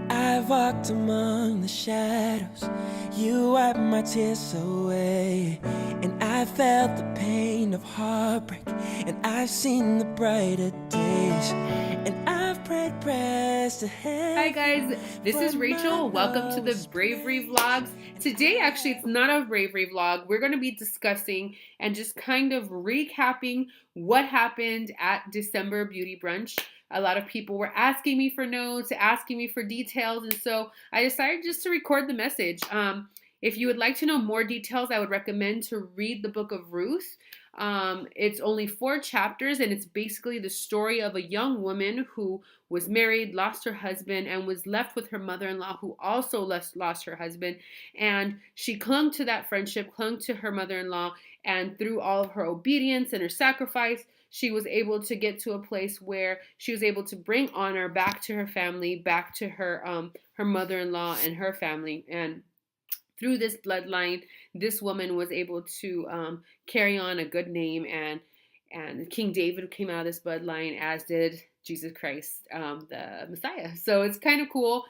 I've walked among the shadows, you wiped my tears away. And I felt the pain of heartbreak, and I've seen the brighter days. And I've prayed prayers to heaven. Hi guys, this is Rachel. Welcome to the Bravery vlogs. Today, actually, it's not a Bravery vlog. We're going to be discussing and just kind of recapping what happened at December Beauty Brunch. A lot of people were asking me for notes, asking me for details, and so I decided just to record the message. If you would like to know more details, I would recommend to read the book of Ruth. It's only 4 chapters, and it's basically the story of a young woman who was married, lost her husband, and was left with her mother-in-law, who also lost her husband. And she clung to that friendship, clung to her mother-in-law, and through all of her obedience and her sacrifice, she was able to get to a place where she was able to bring honor back to her family, back to her mother-in-law and her family. And through this bloodline, this woman was able to carry on a good name, and King David came out of this bloodline, as did Jesus Christ, the Messiah. So it's kind of cool,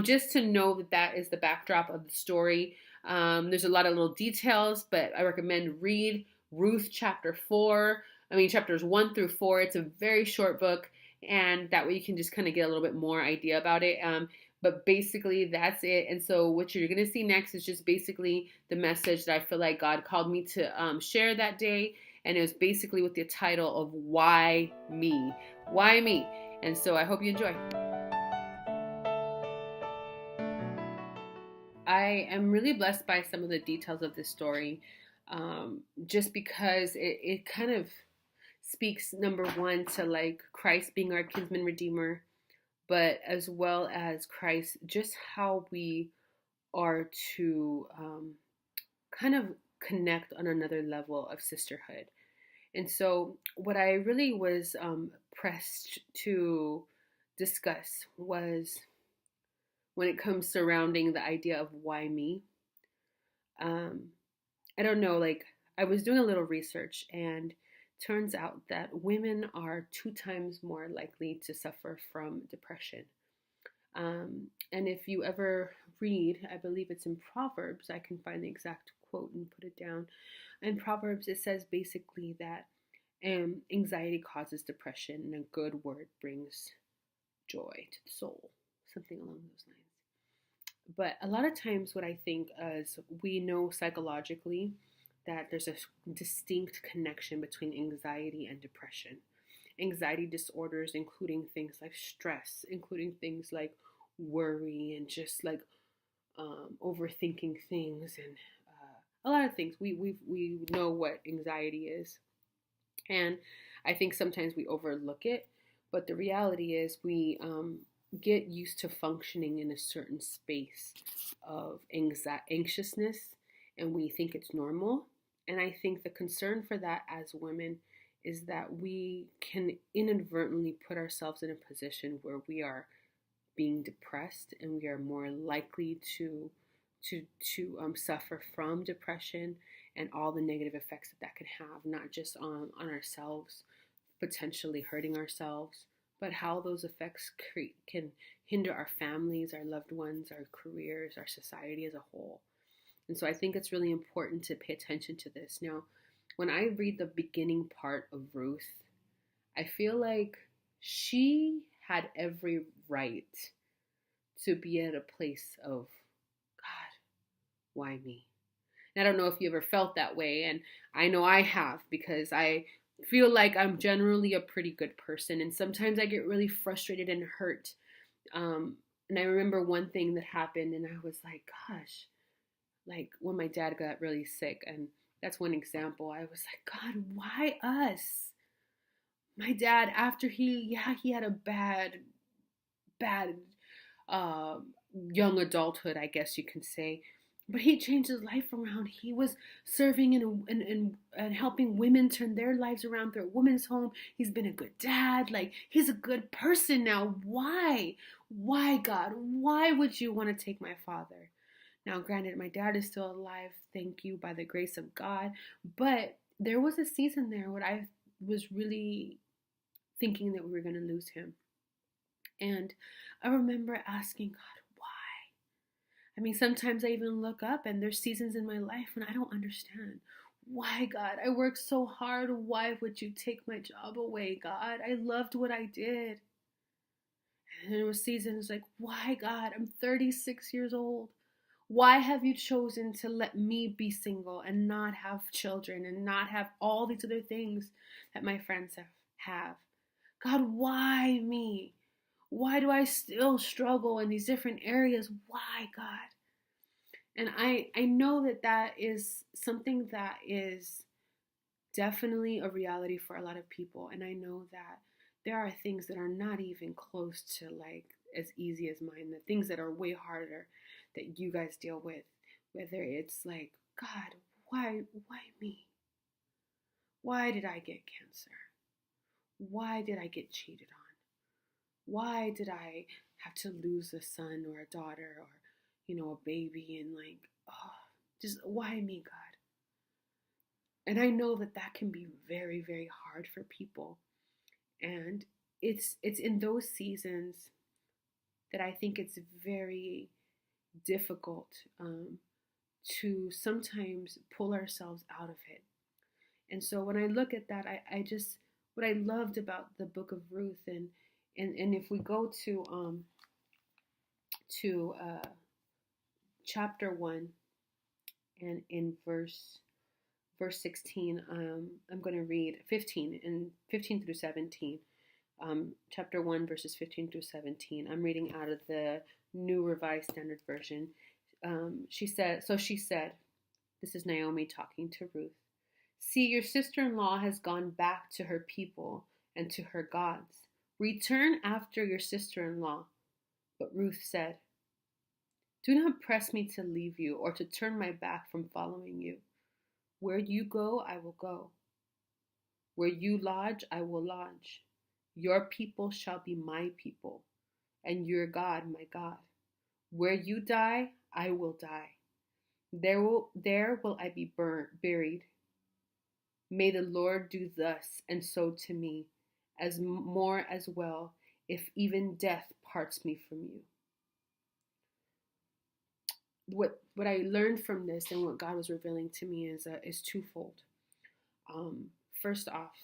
just to know that that is the backdrop of the story. There's a lot of little details, but I recommend read Ruth chapters 1 through 4. It's a very short book, and that way you can just kind of get a little bit more idea about it. But basically, that's it. And so what you're going to see next is just basically the message that I feel like God called me to share that day. And it was basically with the title of Why Me? Why me? And so I hope you enjoy. I am really blessed by some of the details of this story, just because it kind of speaks, number one, to like Christ being our kinsman redeemer, but as well as Christ, just how we are to kind of connect on another level of sisterhood. And so, what I really was pressed to discuss was when it comes surrounding the idea of why me. Um, I don't know, like, I was doing a little research, and turns out that women are 2 times more likely to suffer from depression. And if you ever read, I believe it's in Proverbs, I can find the exact quote and put it down. In Proverbs, it says basically that anxiety causes depression, and a good word brings joy to the soul, something along those lines. But a lot of times, what I think is we know psychologically that there's a distinct connection between anxiety and depression. Anxiety disorders, including things like stress, including things like worry, and just like overthinking things, and a lot of things. We know what anxiety is, and I think sometimes we overlook it. But the reality is, we get used to functioning in a certain space of anxiousness, and we think it's normal. And I think the concern for that as women is that we can inadvertently put ourselves in a position where we are being depressed, and we are more likely to suffer from depression and all the negative effects that that can have, not just on ourselves, potentially hurting ourselves, but how those effects can hinder our families, our loved ones, our careers, our society as a whole. And so I think it's really important to pay attention to this. Now, when I read the beginning part of Ruth, I feel like she had every right to be at a place of, God, why me? And I don't know if you ever felt that way, and I know I have, because I feel like I'm generally a pretty good person, and sometimes I get really frustrated and hurt. And I remember one thing that happened, and I was like, gosh, like when my dad got really sick, and that's one example. I was like, God, why us? My dad, after he had a bad young adulthood, I guess you can say, but he changed his life around. He was serving and helping women turn their lives around through a women's home. He's been a good dad. Like, he's a good person now. Why, God? Why would you want to take my father? Now, granted, my dad is still alive, thank you, by the grace of God. But there was a season there where I was really thinking that we were going to lose him. And I remember asking God, why? I mean, sometimes I even look up and there's seasons in my life when I don't understand. Why, God? I worked so hard. Why would you take my job away, God? I loved what I did. And there was seasons like, why, God? I'm 36 years old. Why have you chosen to let me be single and not have children and not have all these other things that my friends have? God, why me? Why do I still struggle in these different areas? Why, God? And I know that that is something that is definitely a reality for a lot of people. And I know that there are things that are not even close to like as easy as mine, the things that are way harder that you guys deal with, whether it's like, God, why me? Why did I get cancer? Why did I get cheated on? Why did I have to lose a son or a daughter or, a baby and like, oh, just why me, God? And I know that that can be very, very hard for people. And it's in those seasons that I think it's very difficult to sometimes pull ourselves out of it. And so when I look at that, I just what I loved about the book of Ruth and if we go to chapter 1 and in verse 16, I'm going to read 15 through 17. Chapter 1, verses 15 through 17. I'm reading out of the New Revised Standard Version. She said, this is Naomi talking to Ruth. See, your sister-in-law has gone back to her people and to her gods. Return after your sister-in-law. But Ruth said, do not press me to leave you or to turn my back from following you. Where you go, I will go. Where you lodge, I will lodge. Your people shall be my people, and your God my God. Where you die, I will die. There will I be buried. May the Lord do thus and so to me, as more as well, if even death parts me from you. What I learned from this and what God was revealing to me is twofold. First off,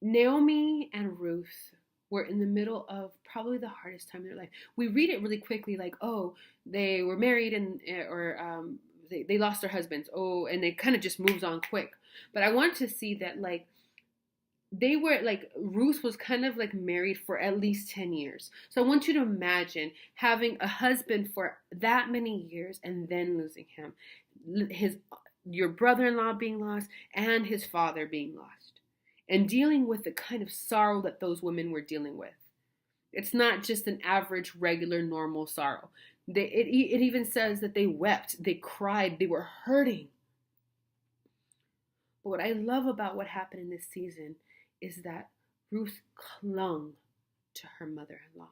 Naomi and Ruth were in the middle of probably the hardest time in their life. We read it really quickly, like, oh, they were married or they lost their husbands. Oh, and it kind of just moves on quick. But I want to see that like they were like Ruth was kind of like married for at least 10 years. So I want you to imagine having a husband for that many years and then losing him. Your brother-in-law being lost and his father being lost. And dealing with the kind of sorrow that those women were dealing with. It's not just an average, regular, normal sorrow. It even says that they wept, they cried, they were hurting. But what I love about what happened in this season is that Ruth clung to her mother-in-law.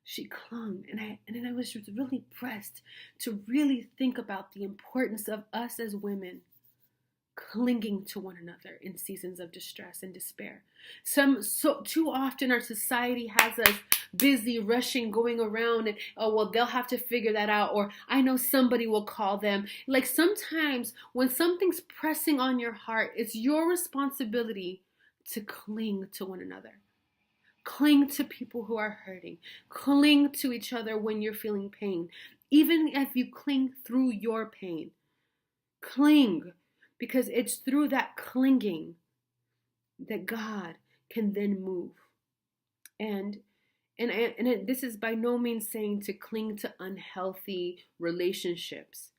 She clung, and I was really pressed to really think about the importance of us as women clinging to one another in seasons of distress and despair. Too often our society has us busy rushing, going around and, oh, well, they'll have to figure that out, or I know somebody will call them. Like sometimes when something's pressing on your heart, it's your responsibility to cling to one another. Cling to people who are hurting. Cling to each other when you're feeling pain. Even if you cling through your pain. Cling. Because it's through that clinging that God can then move. And this is by no means saying to cling to unhealthy relationships.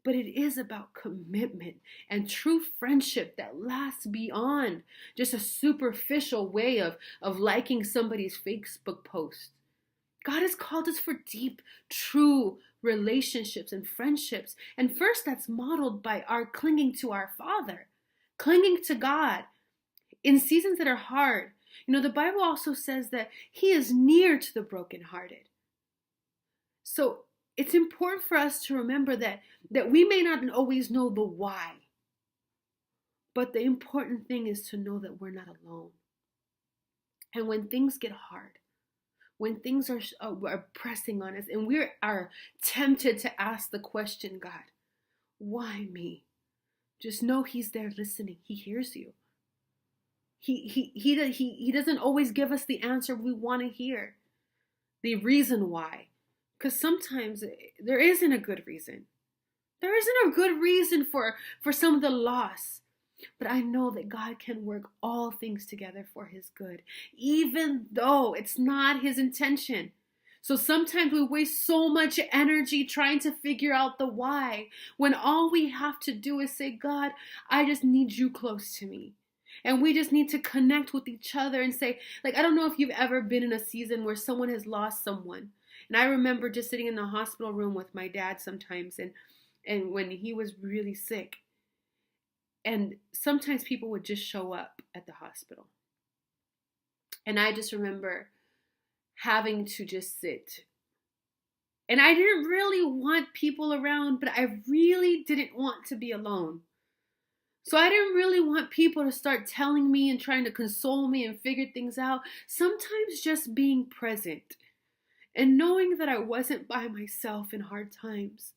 But it is about commitment and true friendship that lasts beyond just a superficial way of liking somebody's Facebook post. God has called us for deep, true relationships and friendships. And first, that's modeled by our clinging to our Father, clinging to God in seasons that are hard. The Bible also says that He is near to the brokenhearted. So it's important for us to remember that we may not always know the why, but the important thing is to know that we're not alone. And when things get hard, when things are pressing on us, and we are tempted to ask the question, God, why me? Just know He's there listening. He hears you. He doesn't always give us the answer we want to hear, the reason why. Because sometimes there isn't a good reason. There isn't a good reason for some of the loss. But I know that God can work all things together for His good, even though it's not His intention. So sometimes we waste so much energy trying to figure out the why, when all we have to do is say, God, I just need you close to me. And we just need to connect with each other and say, like, I don't know if you've ever been in a season where someone has lost someone. And I remember just sitting in the hospital room with my dad sometimes, and when he was really sick. And sometimes people would just show up at the hospital. And I just remember having to just sit. And I didn't really want people around, but I really didn't want to be alone. So I didn't really want people to start telling me and trying to console me and figure things out. Sometimes just being present and knowing that I wasn't by myself in hard times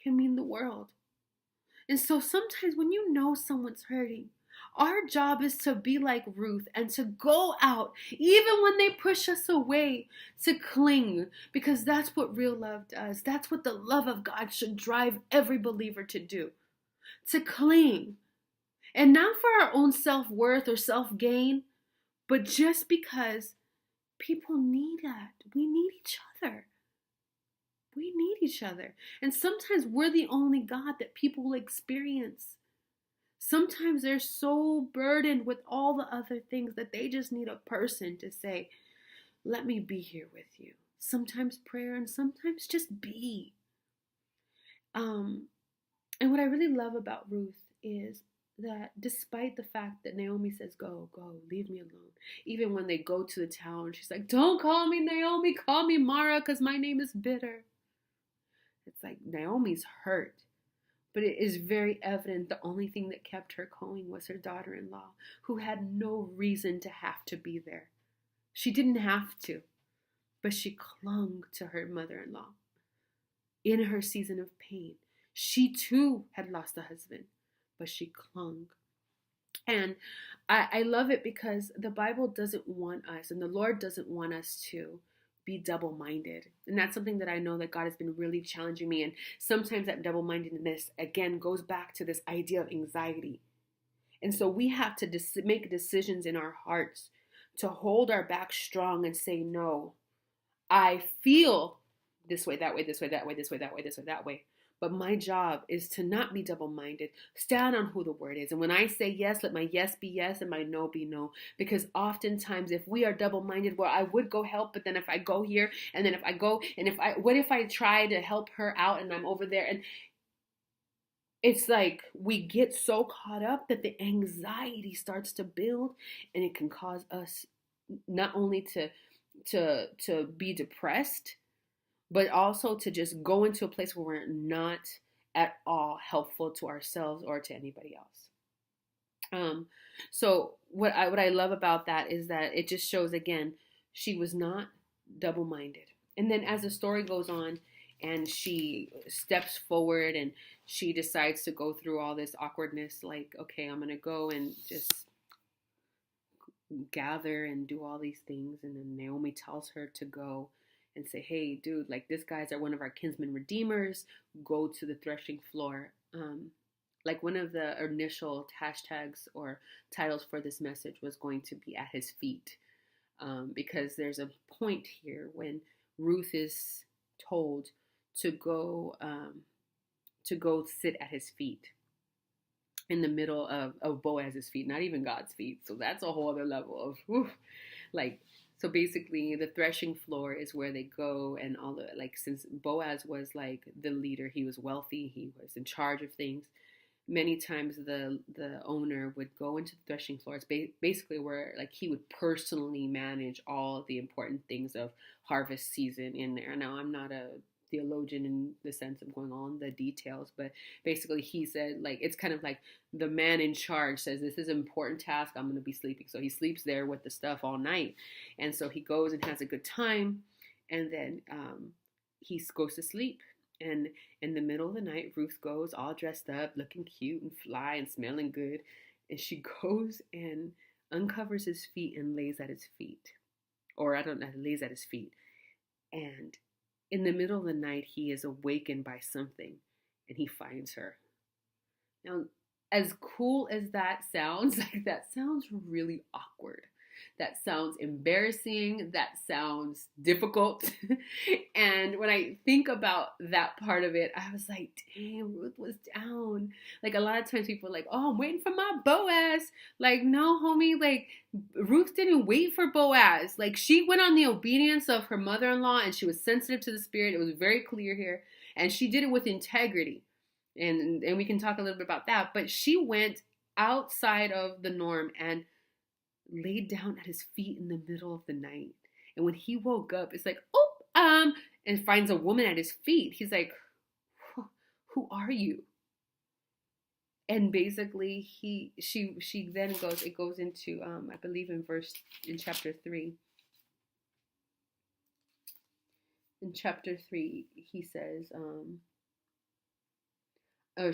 can mean the world. And so sometimes when you know someone's hurting, our job is to be like Ruth and to go out, even when they push us away, to cling, because that's what real love does. That's what the love of God should drive every believer to do, to cling. And not for our own self-worth or self-gain, but just because people need that. We need each other. We need each other. And sometimes we're the only God that people will experience. Sometimes they're so burdened with all the other things that they just need a person to say, let me be here with you. Sometimes prayer and sometimes just be. And what I really love about Ruth is that despite the fact that Naomi says, go, leave me alone. Even when they go to the town, she's like, don't call me Naomi, call me Mara, because my name is bitter. It's like Naomi's hurt. But it is very evident the only thing that kept her going was her daughter-in-law, who had no reason to have to be there. She didn't have to, but she clung to her mother-in-law in her season of pain. She too had lost a husband, but she clung. And I love it because the Bible doesn't want us, and the Lord doesn't want us to be double-minded. And that's something that I know that God has been really challenging me. And sometimes that double-mindedness, again, goes back to this idea of anxiety. And so we have to make decisions in our hearts to hold our back strong and say, no, I feel this way, that way, this way, that way, this way, that way, this way, that way. But my job is to not be double-minded. Stand on who the word is. And when I say yes, let my yes be yes and my no be no. Because oftentimes if we are double-minded, well, I would go help, but then if I go here, and then if I go, and what if I try to help her out and I'm over there? And it's like we get so caught up that the anxiety starts to build, and it can cause us not only to be depressed, but also to just go into a place where we're not at all helpful to ourselves or to anybody else. So what I love about that is that it just shows, again, she was not double-minded. And then as the story goes on and she steps forward and she decides to go through all this awkwardness, like, okay, I'm going to go and just gather and do all these things. And then Naomi tells her to go and say, hey, dude, like, these guys are one of our kinsman redeemers. Go to the threshing floor. Like one of the initial hashtags or titles for this message was going to be at his feet. Because there's a point here when Ruth is told to go sit at his feet, in the middle of Boaz's feet, not even God's feet. So that's a whole other level of, whew, like, so basically the threshing floor is where they go, and all the, like, since Boaz was like the leader, he was wealthy, he was in charge of things. Many times the owner would go into the threshing floor. It's basically where, like, he would personally manage all of the important things of harvest season in there. Now, I'm not a theologian in the sense of going on the details, but basically he said, like, it's kind of like the man in charge says, this is an important task, I'm going to be sleeping. So he sleeps there with the stuff all night. And so he goes and has a good time. And then he goes to sleep. And in the middle of the night, Ruth goes all dressed up, looking cute and fly and smelling good. And she goes and uncovers his feet and lays at his feet. Or I don't know, lays at his feet. And in the middle of the night, he is awakened by something and he finds her. Now, as cool as that sounds, like that sounds really awkward. That sounds embarrassing. That sounds difficult. And when I think about that part of it, I was like, dang, Ruth was down. Like a lot of times people are like, oh, I'm waiting for my Boaz. Like, no, homie, like Ruth didn't wait for Boaz. Like she went on the obedience of her mother-in-law and she was sensitive to the spirit. It was very clear here. And she did it with integrity. And we can talk a little bit about that. But she went outside of the norm and laid down at his feet in the middle of the night. And when he woke up, it's like, and finds a woman at his feet. He's like, who are you? And basically she then goes, it goes into, I believe in chapter 3. In chapter 3, he says,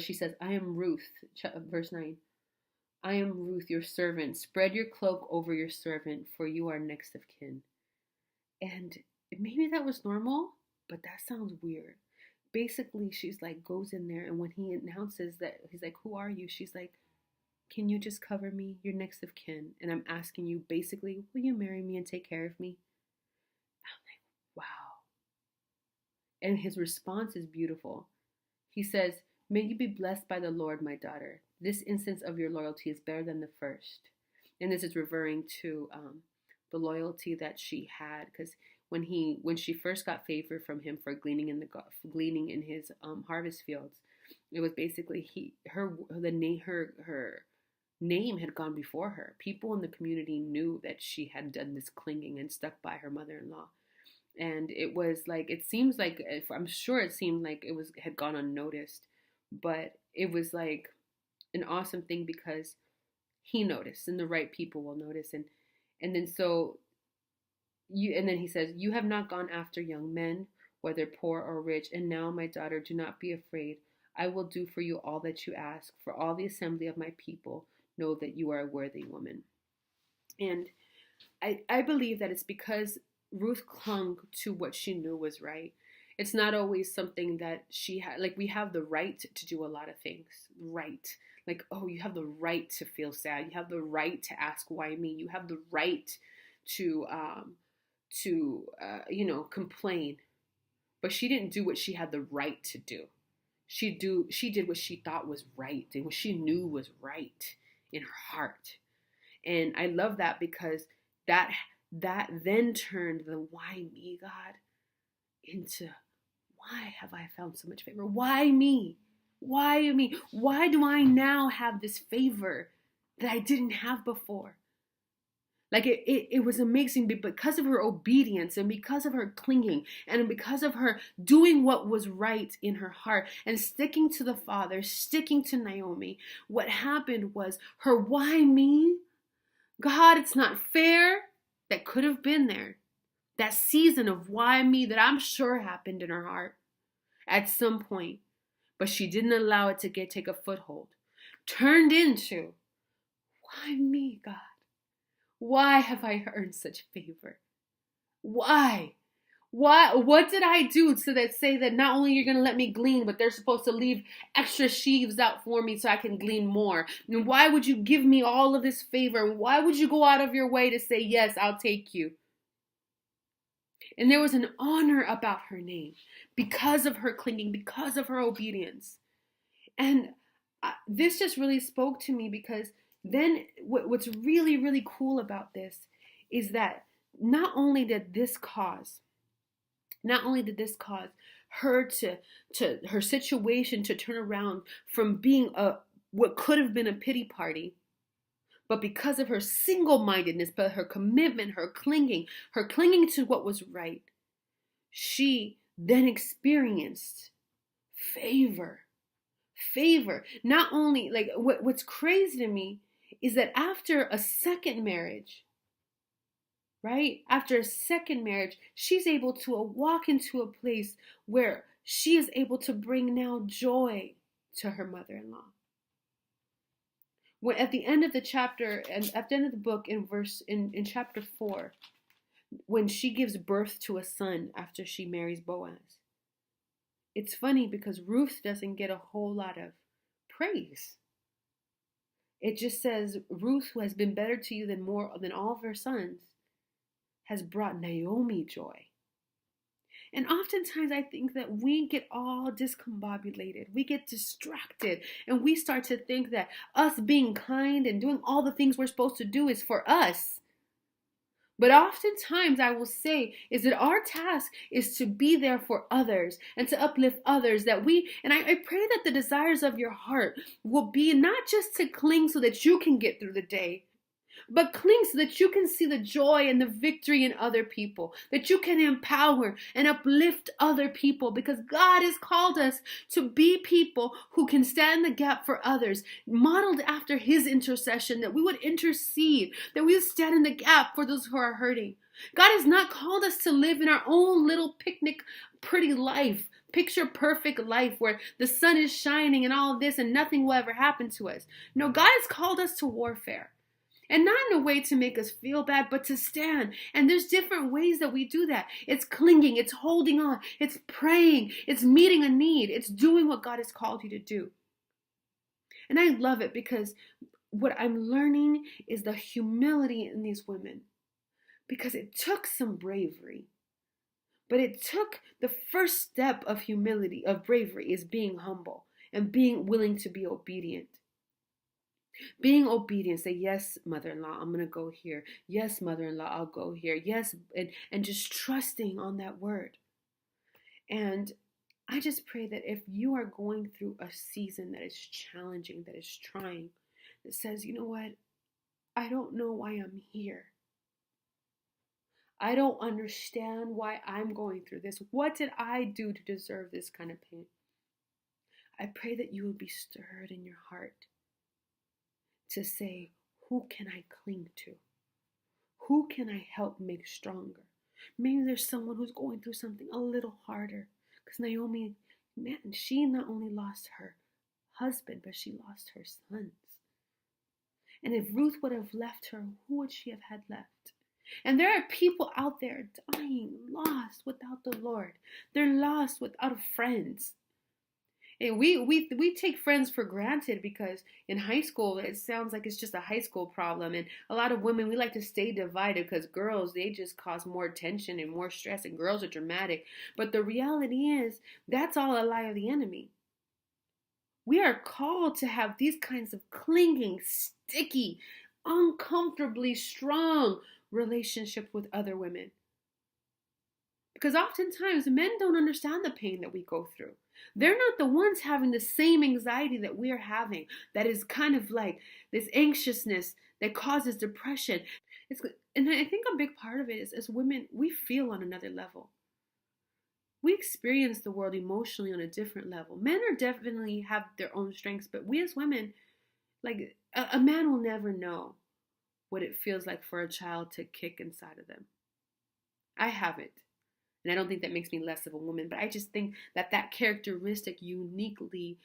she says, I am Ruth, verse 9. I am Ruth, your servant. Spread your cloak over your servant, for you are next of kin. And maybe that was normal, but that sounds weird. Basically, she's like, goes in there, and when he announces that, he's like, who are you? She's like, can you just cover me? You're next of kin. And I'm asking you, basically, will you marry me and take care of me? I'm like, wow. And his response is beautiful. He says, may you be blessed by the Lord, my daughter. This instance of your loyalty is better than the first. And this is referring to the loyalty that she had, because when she first got favor from him for gleaning in his harvest fields, it was basically her name had gone before her. People in the community knew that she had done this clinging and stuck by her mother-in-law. And it was like, it seemed like it had gone unnoticed, but it was like an awesome thing because he noticed, and the right people will notice. And then he says, you have not gone after young men, whether poor or rich. And now, my daughter, do not be afraid. I will do for you all that you ask. For all the assembly of my people know that you are a worthy woman. And I believe that it's because Ruth clung to what she knew was right. It's not always something that she had. Like, we have the right to do a lot of things. Right. Like, oh, you have the right to feel sad. You have the right to ask, why me? You have the right to complain. But she didn't do what she had the right to do. She did what she thought was right and what she knew was right in her heart. And I love that because that then turned the why me, God, into why have I found so much favor? Why me? Why me? Why do I now have this favor that I didn't have before? Like it was amazing because of her obedience and because of her clinging and because of her doing what was right in her heart and sticking to the Father, sticking to Naomi. What happened was her why me? God, it's not fair. That could have been there. That season of why me that I'm sure happened in her heart at some point. But she didn't allow it to take a foothold. Turned into, why me, God? Why have I earned such favor? Why? What did I do to say that not only you're going to let me glean, but they're supposed to leave extra sheaves out for me so I can glean more? And why would you give me all of this favor? Why would you go out of your way to say, yes, I'll take you? And there was an honor about her name because of her clinging, because of her obedience. And this just really spoke to me because then what's really, really cool about this is that not only did this cause her to her situation to turn around from being what could have been a pity party, but because of her single-mindedness, but her commitment, her clinging to what was right, she then experienced favor. Favor. Not only, like, what's crazy to me is that after a second marriage, right? After a second marriage, she's able to walk into a place where she is able to bring now joy to her mother-in-law. When at the end of the chapter and at the end of the book in chapter 4, when she gives birth to a son after she marries Boaz, it's funny because Ruth doesn't get a whole lot of praise. It just says Ruth, who has been better to you than all of her sons, has brought Naomi joy. And oftentimes I think that we get all discombobulated. We get distracted and we start to think that us being kind and doing all the things we're supposed to do is for us. But oftentimes I will say is that our task is to be there for others and to uplift others, and I pray that the desires of your heart will be not just to cling so that you can get through the day, but cling so that you can see the joy and the victory in other people, that you can empower and uplift other people, because God has called us to be people who can stand the gap for others, modeled after his intercession, that we would intercede, that we would stand in the gap for those who are hurting. God has not called us to live in our own little picnic, pretty life, picture perfect life where the sun is shining and all of this and nothing will ever happen to us. No, God has called us to warfare. And not in a way to make us feel bad, but to stand. And there's different ways that we do that. It's clinging, it's holding on, it's praying, it's meeting a need, it's doing what God has called you to do. And I love it because what I'm learning is the humility in these women. Because it took some bravery. But it took the first step of humility, of bravery, is being humble and being willing to be obedient. Being obedient, say, yes, mother-in-law, I'm going to go here. Yes, mother-in-law, I'll go here. Yes, and just trusting on that word. And I just pray that if you are going through a season that is challenging, that is trying, that says, you know what, I don't know why I'm here. I don't understand why I'm going through this. What did I do to deserve this kind of pain? I pray that you would be stirred in your heart to say, who can I cling to? Who can I help make stronger? Maybe there's someone who's going through something a little harder. Because Naomi, man, she not only lost her husband, but she lost her sons. And if Ruth would have left her, who would she have had left? And there are people out there dying, lost without the Lord. They're lost without friends. And we take friends for granted because in high school, it sounds like it's just a high school problem. And a lot of women, we like to stay divided because girls, they just cause more tension and more stress, and girls are dramatic. But the reality is, that's all a lie of the enemy. We are called to have these kinds of clinging, sticky, uncomfortably strong relationships with other women. Because oftentimes men don't understand the pain that we go through. They're not the ones having the same anxiety that we're having, that is kind of like this anxiousness that causes depression. And I think a big part of it is, as women, we feel on another level. We experience the world emotionally on a different level. Men are definitely have their own strengths, but we as women, like a man will never know what it feels like for a child to kick inside of them. I haven't. And I don't think that makes me less of a woman, but I just think that that characteristic uniquely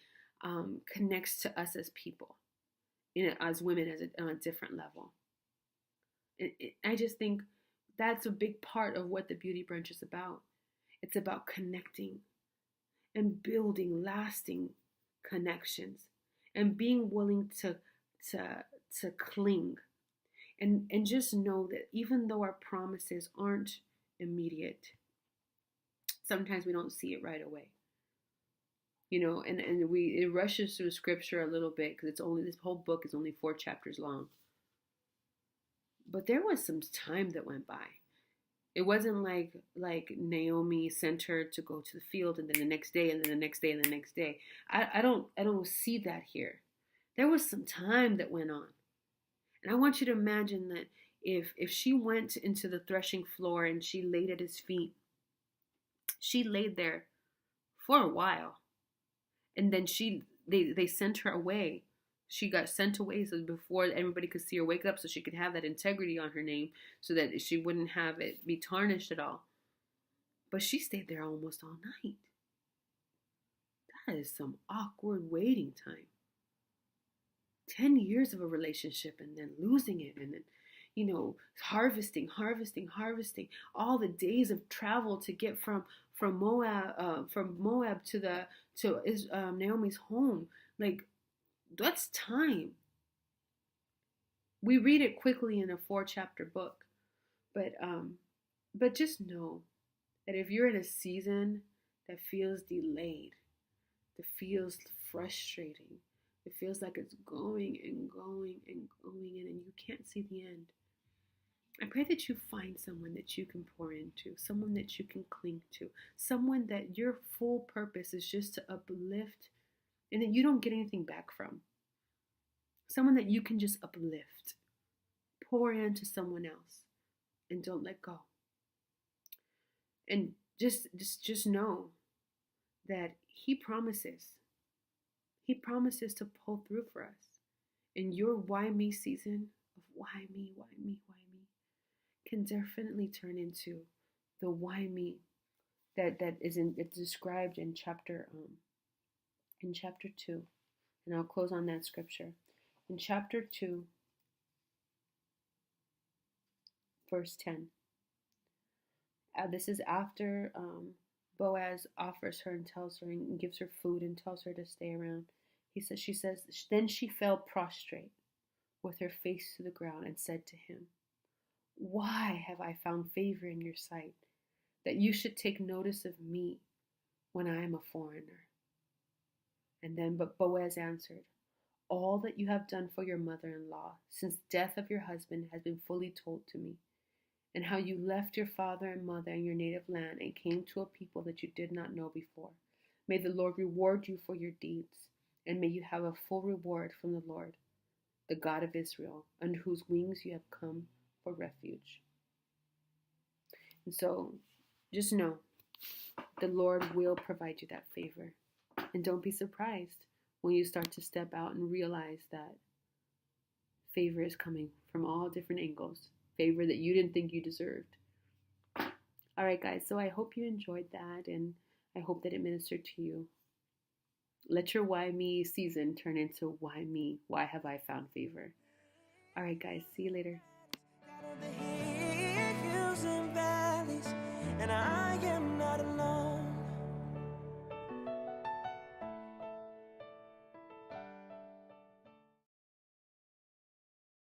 connects to us as people, as women, on a different level. I just think that's a big part of what the Beauty Brunch is about. It's about connecting and building lasting connections and being willing to cling and just know that even though our promises aren't immediate, sometimes we don't see it right away, and it rushes through scripture a little bit because this whole book is only 4 chapters long. But there was some time that went by. It wasn't like Naomi sent her to go to the field and then the next day and then the next day and the next day. I don't see that here. There was some time that went on. And I want you to imagine that if she went into the threshing floor and she laid at his feet, She laid there for a while, and then they sent her away. She got sent away so before everybody could see her wake up, so she could have that integrity on her name, so that she wouldn't have it be tarnished at all. But she stayed there almost all night. That is some awkward waiting time. 10 years of a relationship and then losing it, and then harvesting all the days of travel to get from Moab to Naomi's home. Like, that's time. We read it quickly in a 4-chapter book, but just know that if you're in a season that feels delayed, that feels frustrating, it feels like it's going and going and going, and you can't see the end. I pray that you find someone that you can pour into, someone that you can cling to, someone that your full purpose is just to uplift and that you don't get anything back from. Someone that you can just uplift, pour into someone else, and don't let go. And just know that He promises to pull through for us. And your why me season of why me can definitely turn into the why me that it's described in chapter 2. And I'll close on that scripture. In chapter 2, verse 10. This is after Boaz offers her and tells her and gives her food and tells her to stay around. She says, then she fell prostrate with her face to the ground and said to him, why have I found favor in your sight, that you should take notice of me when I am a foreigner? And then but Boaz answered, all that you have done for your mother-in-law since the death of your husband has been fully told to me, and how you left your father and mother and your native land and came to a people that you did not know before. May the Lord reward you for your deeds, and may you have a full reward from the Lord, the God of Israel, under whose wings you have come for refuge. And so just know the Lord will provide you that favor. And don't be surprised when you start to step out and realize that favor is coming from all different angles. Favor that you didn't think you deserved. All right, guys, so I hope you enjoyed that, and I hope that it ministered to you. Let your why me season turn into why me? Why have I found favor? All right, guys, see you later. And I am